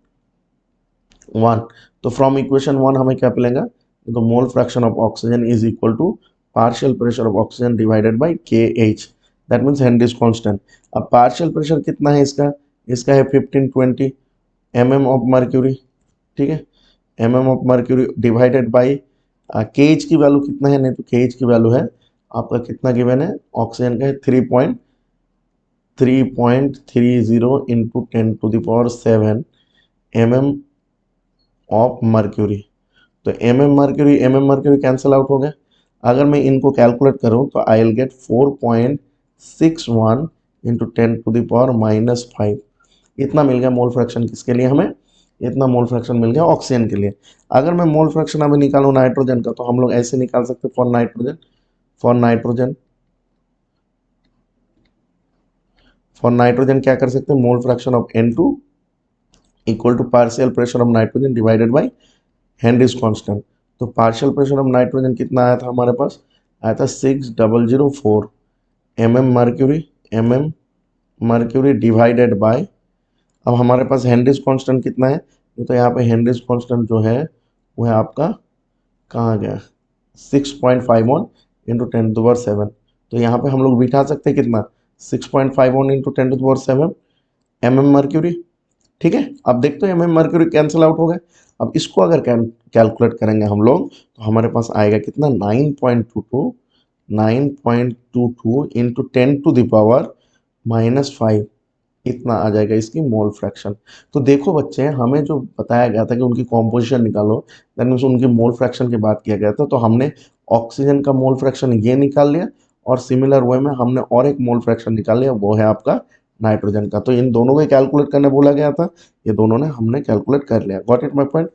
1। तो फ्रॉम इक्वेशन 1 हमें क्या मिलेगा, तो mole fraction of oxygen is equal to partial pressure of oxygen divided by K H, that means Henry's constant. अब पार्शियल प्रेशर कितना है इसका, इसका है 1520 एमएम ऑफ मर्क्यूरी, ठीक है, MM of mercury divided by K H की value कितना है, नहीं तो के एच की वैल्यू है आपका कितना गिवन है, ऑक्सीजन का है 3.30 इंटू 10⁻7 एमएम ऑफ मर्क्यूरी। तो m m mercury cancel out हो गया। अगर मैं इनको कैलकुलेट करूं तो आई विल गेट 4.61 इंटू 10⁻⁻5, इतना मिल गया मोल फ्रैक्शन किसके लिए हमें, इतना मोल फ्रैक्शन मिल गया ऑक्सीजन के लिए। अगर मैं मोल फ्रैक्शन अभी निकालूं नाइट्रोजन का तो हम लोग ऐसे निकाल सकते फॉर नाइट्रोजन क्या कर सकते हैं, mole fraction of N2 equal to partial pressure of nitrogen divided by Henry's constant. तो पार्शियल प्रेशर ऑफ नाइट्रोजन कितना आया था हमारे पास, आया था 6004 m m mercury divided by, अब हमारे पास हेनरीज कांस्टेंट कितना है, तो यहाँ पे हेनरीज कांस्टेंट जो है वो है आपका, कहाँ गया, 6.51 इंटू 10⁻7। तो यहाँ पे हम लोग बिठा सकते हैं कितना, 6.51 इंटू 10⁻7 एम एम मर्क्यूरी, ठीक है। अब देखते हैं m m mercury cancel out हो गए। अब इसको अगर कैलकुलेट करेंगे हम लोग तो हमारे पास आएगा कितना, 9.22 इंटू 10⁻⁻5, इतना आ जाएगा इसकी मोल फ्रैक्शन। तो देखो बच्चे, हमें जो बताया गया था कि उनकी कॉम्पोजिशन निकालो, दैट मीन्स उनकी मोल फ्रैक्शन की बात किया गया था, तो हमने ऑक्सीजन का मोल फ्रैक्शन ये निकाल लिया, और सिमिलर वे में हमने और एक मोल फ्रैक्शन निकाल लिया, वो है आपका नाइट्रोजन का। तो इन दोनों को कैलकुलेट करने बोला गया था, ये दोनों ने हमने कैलकुलेट कर लिया। Got it my point?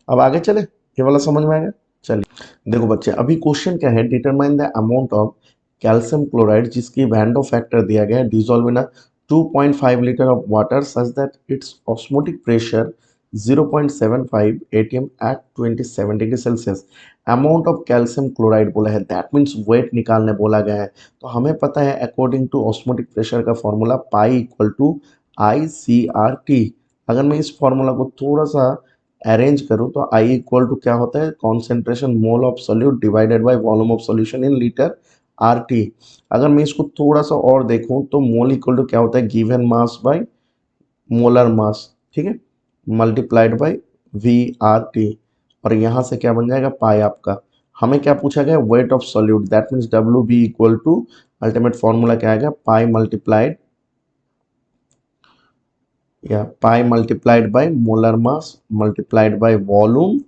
अब आगे चले, ये वाला समझ में आएगा। चलिए देखो बच्चे, अभी क्वेश्चन क्या है, determine the amount of calcium chloride जिसकी वैन डॉ फैक्टर दिया गया है, dissolve in 2.5 liter of water such that its osmotic pressure 0.75 atm at 27 degree Celsius. Amount of calcium chloride बोला है, दैट मीन्स वेट निकालने बोला गया है। तो हमें पता है अकॉर्डिंग टू ऑस्मोटिक प्रेशर का formula pi equal to I C R T. अगर मैं इस फॉर्मूला को थोड़ा सा अरेंज करूं तो आई इक्वल टू क्या होता है, concentration mole of solute divided by volume of solution in litre are T. अगर मैं इसको थोड़ा सा और देखूं तो मोल इक्वल टू क्या होता है, given mass by molar mass, ठीक है, multiplied by V R T. और यहाँ से क्या बन जाएगा, पाई आपका। हमें क्या पूछा गया, weight of solute, that means W B equal to ultimate formula क्या आएगा, पाई मल्टीप्लाइड या pi multiplied by molar mass multiplied by volume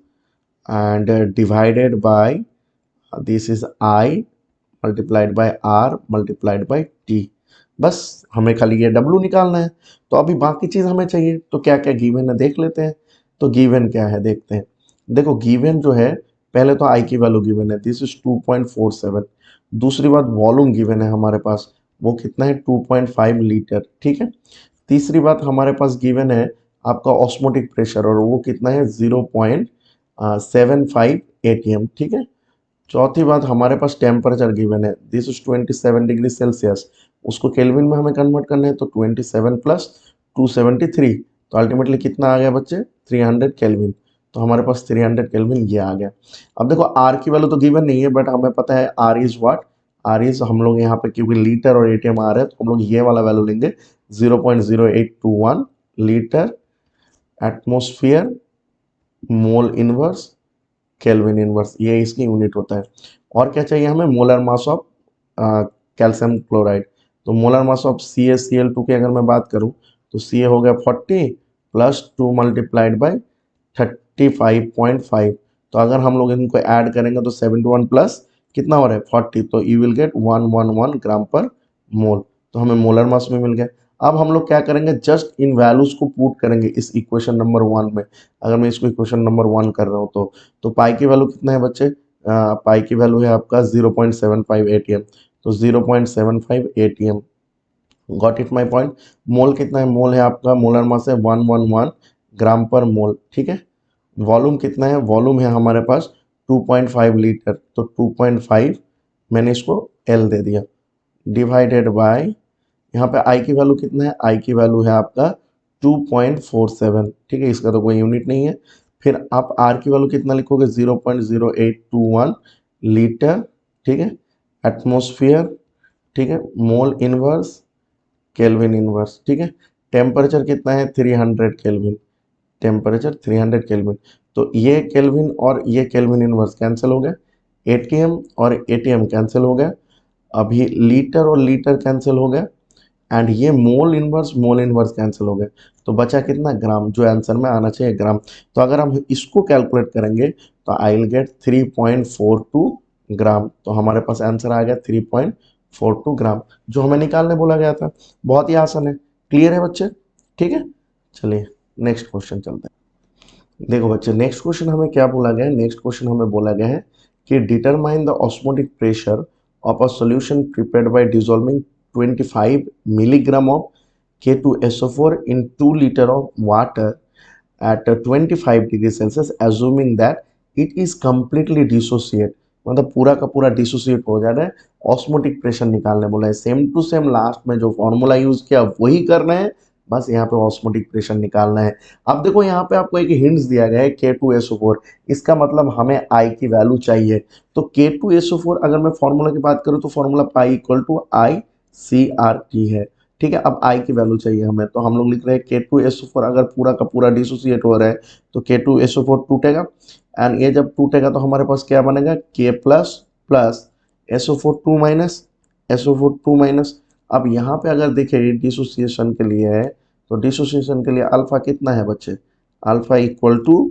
and divided by this is I multiplied by R multiplied by T। बस हमें खाली ये W निकालना है। तो अभी बाकी चीज़ हमें चाहिए, तो क्या क्या गिवन है देख लेते हैं। तो गिवन क्या है देखते हैं। देखो गिवन जो है, पहले तो I की वैल्यू गिवन है, दिस इज 2.47। दूसरी बात वॉल्यूम गिवन है हमारे पास, वो कितना है 2.5 लीटर, ठीक है। तीसरी बात हमारे पास गिवन है आपका ऑस्मोटिक प्रेशर, और वो कितना है 0.75 एटीएम, ठीक है। चौथी बात हमारे पास टेम्परेचर गिवन है, दिस इज 27 डिग्री सेल्सियस, उसको केल्विन में हमें कन्वर्ट करना है, तो 27 प्लस 273, तो अल्टीमेटली कितना आ गया बच्चे, 300 केल्विन। तो हमारे पास 300 केल्विन ये आ गया। अब देखो आर की वैल्यू तो गिवन नहीं है, बट हमें पता है R is what, R is, हम लोग यहाँ पे क्योंकि लीटर और एटीएम आ रहे हैं तो हम लोग ये वाला वैल्यू लेंगे, 0.0821 litre atmosphere mole inverse kelvin inverse, ये इसकी यूनिट होता है। और क्या चाहिए हमें, molar mass of calcium chloride. तो मोलर मास ऑफ CaCl2 की अगर मैं बात करूं तो Ca हो गया 40 प्लस 2 मल्टीप्लाइड बाई 35.5। तो अगर हम लोग इनको ऐड करेंगे तो 71 प्लस कितना हो रहा है 40, तो यू विल गेट 111 ग्राम पर मोल। तो हमें मोलर मास में मिल गया। अब हम लोग क्या करेंगे, जस्ट इन वैल्यूज को पुट करेंगे इस इक्वेशन नंबर 1 में। अगर मैं इसको इक्वेशन नंबर 1 कर रहा हूँ तो पाई की वैल्यू कितना है बच्चे, पाई की वैल्यू है आपका 0.75 एटीएम, तो 0.75 ATM. Got it my point. Mole कितना है, मोल है आपका, मोलर मास है 111 ग्राम पर मोल, ठीक है। वॉल्यूम कितना है, वॉल्यूम है हमारे पास 2.5 लीटर, तो 2.5 मैंने इसको एल दे दिया, डिवाइडेड बाय, यहाँ पे आई की वैल्यू कितना है, आई की वैल्यू है आपका 2.47, ठीक है, इसका तो कोई यूनिट नहीं है। फिर आप आर की वैल्यू कितना लिखोगे, 0.0821 लीटर, ठीक है, एटमोस्फियर, ठीक है, मोल इनवर्स केल्विन इनवर्स, ठीक है। टेम्परेचर कितना है 300 केल्विन, टेम्परेचर 300 केल्विन। तो ये केल्विन और ये केल्विन इनवर्स कैंसिल हो गया, एटीएम और एटीएम कैंसिल हो गया, अभी लीटर और लीटर कैंसिल हो गया, एंड ये मोल इनवर्स कैंसिल हो गए। तो बचा कितना, ग्राम, जो आंसर में आना चाहिए ग्राम। तो अगर हम इसको कैलकुलेट करेंगे तो आई विल गेट 3.42 ग्राम। तो हमारे पास आंसर आ गया 3.42 ग्राम, जो हमें निकालने बोला गया था। बहुत ही आसान है, क्लियर है बच्चे, ठीक है। चलिए नेक्स्ट क्वेश्चन चलते हैं। देखो बच्चे, नेक्स्ट क्वेश्चन हमें क्या बोला गया है, नेक्स्ट क्वेश्चन हमें बोला गया है कि determine the osmotic pressure of a solution prepared by dissolving 25 milligram of K2SO4 in 2 liter of water at 25 degree Celsius, assuming that it is completely dissociate, मतलब पूरा का पूरा डिसोसिएट हो जा रहा है। ऑस्मोटिक प्रेशर निकालने बोला है, सेम टू सेम लास्ट में जो फॉर्मूला यूज किया वही करना है, बस यहाँ पे ऑस्मोटिक प्रेशर निकालना है। अब देखो यहाँ पे आपको एक हिंट्स दिया गया है K2SO4, इसका मतलब हमें I की वैल्यू चाहिए। तो K2SO4 अगर मैं फॉर्मूला की बात करूँ तो formula pi equal to ICRT है, ठीक है। अब I की वैल्यू चाहिए हमें, तो हम लोग लिख रहे हैं K2SO4 अगर पूरा का पूरा डिसोसिएट हो रहा है तो K2SO4 टूटेगा, एंड ये जब टूटेगा तो हमारे पास क्या बनेगा, K plus plus SO4 2 minus SO4 2 minus, अब यहाँ पे अगर देखें डिसोसिएशन के लिए है, तो डिसोसिएशन के लिए अल्फा कितना है बच्चे, अल्फा इक्वल टू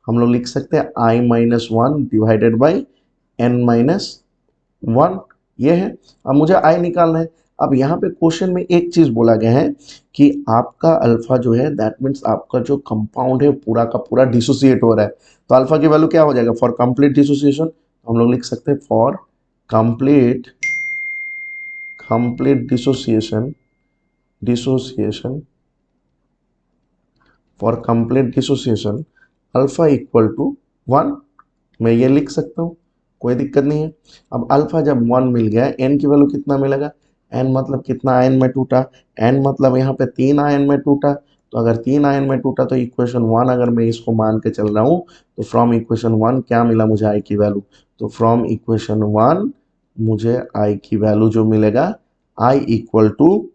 हम लोग लिख सकते हैं i-1 डिवाइडेड बाई n-1, ये है। अब मुझे आई निकालना है। अब यहाँ पे क्वेश्चन में एक चीज बोला गया है कि आपका अल्फा जो है दैट मीन्स आपका जो कंपाउंड है पूरा का पूरा डिसोसिएट हो रहा है। तो अल्फा की वैल्यू क्या हो जाएगा, फॉर कंप्लीट डिसोसिएशन हम लोग लिख सकते हैं for complete dissociation for complete dissociation alpha equal to 1, मैं ये लिख सकता हूँ, कोई दिक्कत नहीं है। अब अल्फा जब 1 मिल गया, एन की वैल्यू कितना मिलेगा, एन मतलब कितना आयन में टूटा, एन मतलब यहाँ पे 3 आयन में टूटा। तो अगर 3 आयन में टूटा तो इक्वेशन 1 अगर मैं इसको मान के चल रहा हूँ तो फ्रॉम इक्वेशन 1 क्या मिला मुझे आई की वैल्यू, तो फ्रॉम इक्वेशन 1 मुझे आई की वैल्यू जो मिलेगा आई इक्वल टू,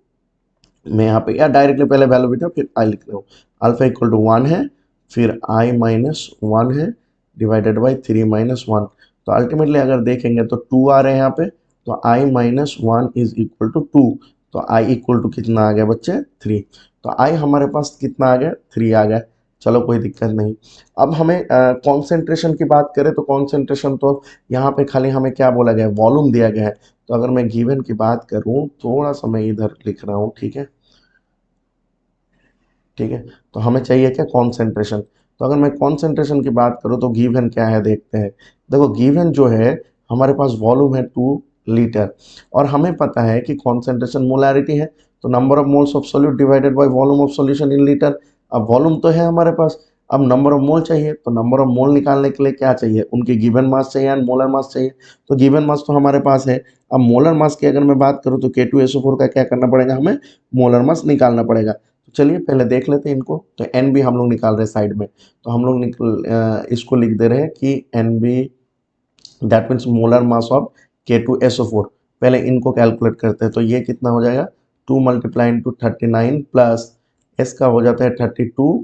मैं यहाँ पे या डायरेक्टली पहले वैल्यू बेटा फिर आई लिख रहा हूँ, अल्फा इक्वल टू 1 है, फिर i-1 है डिवाइडेड बाई 3-1। तो अल्टीमेटली अगर देखेंगे तो 2 आ रहे हैं यहाँ पे, तो i-1 इज इक्वल टू 2। तो i इक्वल टू कितना आ गया बच्चे 3। तो i हमारे पास कितना आ गया 3 आ गया। चलो कोई दिक्कत नहीं। अब हमें कॉन्सेंट्रेशन की बात करें तो कॉन्सेंट्रेशन तो यहाँ पे खाली हमें क्या बोला गया है, वॉल्यूम दिया गया है। तो अगर मैं गिवन की बात करूँ, थोड़ा सा मैं इधर लिख रहा हूँ, ठीक है ठीक है। तो हमें चाहिए क्या, कॉन्सेंट्रेशन। तो अगर मैं कॉन्सेंट्रेशन की बात करूँ तो गिवन क्या है देखते हैं। देखो गिवन जो है हमारे पास वॉल्यूम है 2 लीटर, और हमें पता है कि कॉन्सेंट्रेशन मोलैरिटी है, तो number of moles of solute divided by volume of solution in litre. अब वॉल्यूम तो है हमारे पास, अब नंबर ऑफ मोल चाहिए, तो नंबर ऑफ मोल निकालने के लिए क्या चाहिए, उनकी गिवन मास चाहिए एंड मोलर मास चाहिए। तो गिवन मास तो हमारे पास है। अब मोलर मास की अगर मैं बात करूँ तो K2SO4 का क्या करना पड़ेगा, हमें मोलर मास निकालना पड़ेगा। तो चलिए पहले देख लेते हैं इनको। तो एन बी हम लोग निकाल रहे हैं साइड में, तो हम लोग इसको लिख दे रहे हैं कि N B that means molar mass of K2SO4। पहले इनको कैलकुलेट करते हैं, तो ये कितना हो जाएगा 2 मल्टीप्लाई इंटू 39 प्लस एस का हो जाता है 32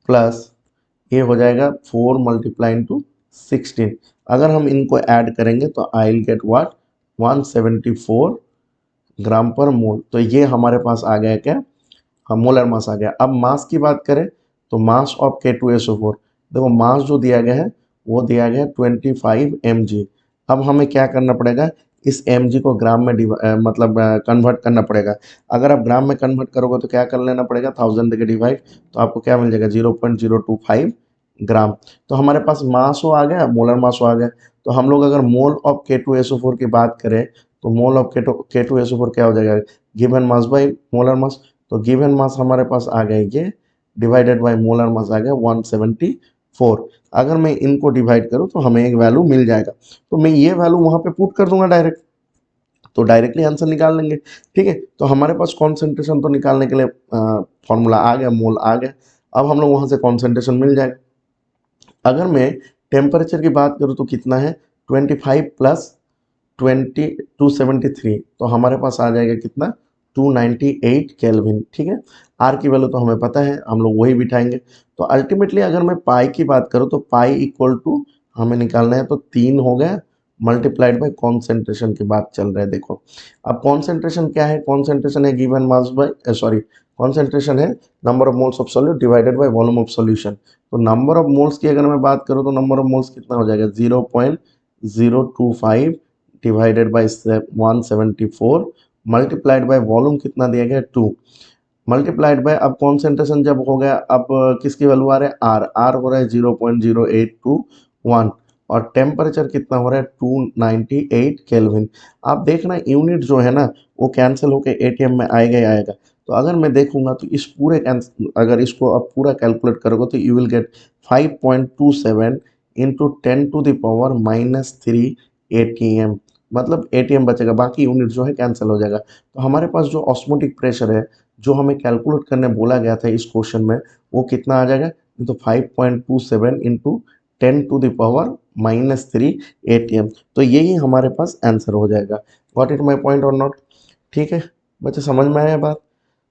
प्लस ये हो जाएगा 4 मल्टीप्लाई इंटू 16। अगर हम इनको ऐड करेंगे तो आई विल गेट व्हाट 174 ग्राम पर मोल। तो ये हमारे पास आ गया क्या, हाँ मोलर मास आ गया। अब मास की बात करें तो मास ऑफ K2SO4, देखो मास जो दिया गया है वो दिया गया है 25 mg। अब हमें क्या करना पड़ेगा, इस mg को ग्राम में मतलब कन्वर्ट करना पड़ेगा। अगर आप ग्राम में कन्वर्ट करोगे तो क्या कर लेना पड़ेगा, 1000 देके डिवाइड, तो आपको क्या मिल जाएगा 0.025 ग्राम। तो हमारे पास मास हो आ गया, मोलर मास हो आ गया। तो हम लोग अगर मोल ऑफ K2SO4 की बात करें तो मोल ऑफ K2SO4 क्या हो जाएगा, given mass by molar mass. तो गिवन मास हमारे पास आ गया ये डिवाइडेड बाय मोलर मास आ गया 174। अगर मैं इनको डिवाइड करूं तो हमें एक वैल्यू मिल जाएगा, तो मैं ये वैल्यू वहां पे पुट कर दूंगा डायरेक्ट, तो डायरेक्टली आंसर निकाल लेंगे। ठीक है, तो हमारे पास कॉन्सेंट्रेशन तो निकालने के लिए फॉर्मूला आ गया, मोल आ गया। अब हम लोग वहां से कॉन्सेंट्रेशन मिल जाएगा। अगर मैं टेम्परेचर की बात करूँ तो कितना है 25 प्लस 273, तो हमारे पास आ जाएगा कितना 298 केल्विन। ठीक है, आर की वैल्यू तो हमें पता है, हम लोग वही बिठाएंगे। तो अल्टीमेटली अगर मैं पाई की बात करूँ तो पाई इक्वल टू हमें निकालना है तो 3 हो गया मल्टीप्लाइड बाय कॉन्सेंट्रेशन की बात चल रहा है। देखो अब कॉन्सेंट्रेशन क्या है, कॉन्सेंट्रेशन है given mass by sorry concentration है number of moles of solute divided by volume of solution. तो नंबर ऑफ मोल्स की अगर मैं बात करूँ तो नंबर ऑफ मोल्स कितना हो जाएगा 0.025 divided by 174 multiplied by volume कितना दिया गया 2 मल्टीप्लाइड बाय, अब कॉन्सेंट्रेशन जब हो गया, अब किसकी वैल्यू आ रहा है आर, आर हो रहा है 0.0821, और टेम्परेचर कितना हो रहा है 298 केल्विन। आप देखना यूनिट जो है ना वो कैंसिल होकर एटीएम में आएगा ही आएगा। तो अगर मैं देखूंगा तो इस पूरे अगर इसको आप पूरा कैलकुलेट करोगे तो you will gate 5.27 into 10⁻³ ATM, मतलब एटीएम बचेगा, बाकी यूनिट जो है कैंसिल हो जाएगा। तो हमारे पास जो ऑस्मोटिक प्रेशर है जो हमें कैलकुलेट करने बोला गया था इस क्वेश्चन में, वो कितना आ जाएगा, तो 5.27 इंटू 10⁻³ ATM। तो यही हमारे पास आंसर हो जाएगा। गॉट इट माई पॉइंट और नॉट। ठीक है बच्चे, समझ में आया बात।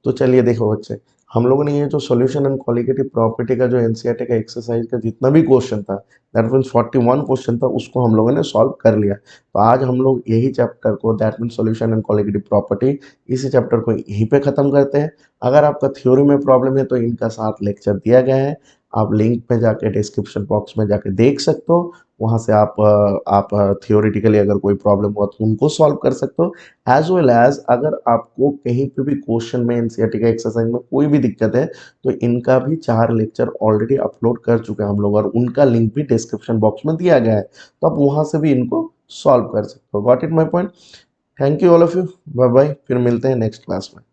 तो चलिए देखो बच्चे, हम लोगों ने ये जो सॉल्यूशन एंड कॉलिगेटिव प्रॉपर्टी का जो एनसीईआरटी का एक्सरसाइज का जितना भी क्वेश्चन था, दैट मीन्स 41 क्वेश्चन था, उसको हम लोगों ने सॉल्व कर लिया। तो आज हम लोग यही चैप्टर को, that means solution and colligative property, इसी चैप्टर को यहीं पे खत्म करते हैं। अगर आपका थ्योरी में प्रॉब्लम है तो इनका 7 लेक्चर दिया गया है, आप लिंक पे जाके डिस्क्रिप्शन बॉक्स में जाके देख सकते हो। वहाँ से आप थियोरेटिकली अगर कोई प्रॉब्लम हुआ तो उनको सॉल्व कर सकते हो। एज वेल एज अगर आपको कहीं पे भी क्वेश्चन में एनसीईआरटी का एक्सरसाइज में कोई भी दिक्कत है तो इनका भी 4 लेक्चर ऑलरेडी अपलोड कर चुके हैं हम लोग, और उनका लिंक भी डिस्क्रिप्शन बॉक्स में दिया गया है, तो आप वहां से भी इनको सॉल्व कर सकते हो। Got it my point. Thank you all of you. Bye bye, फिर मिलते हैं नेक्स्ट क्लास में।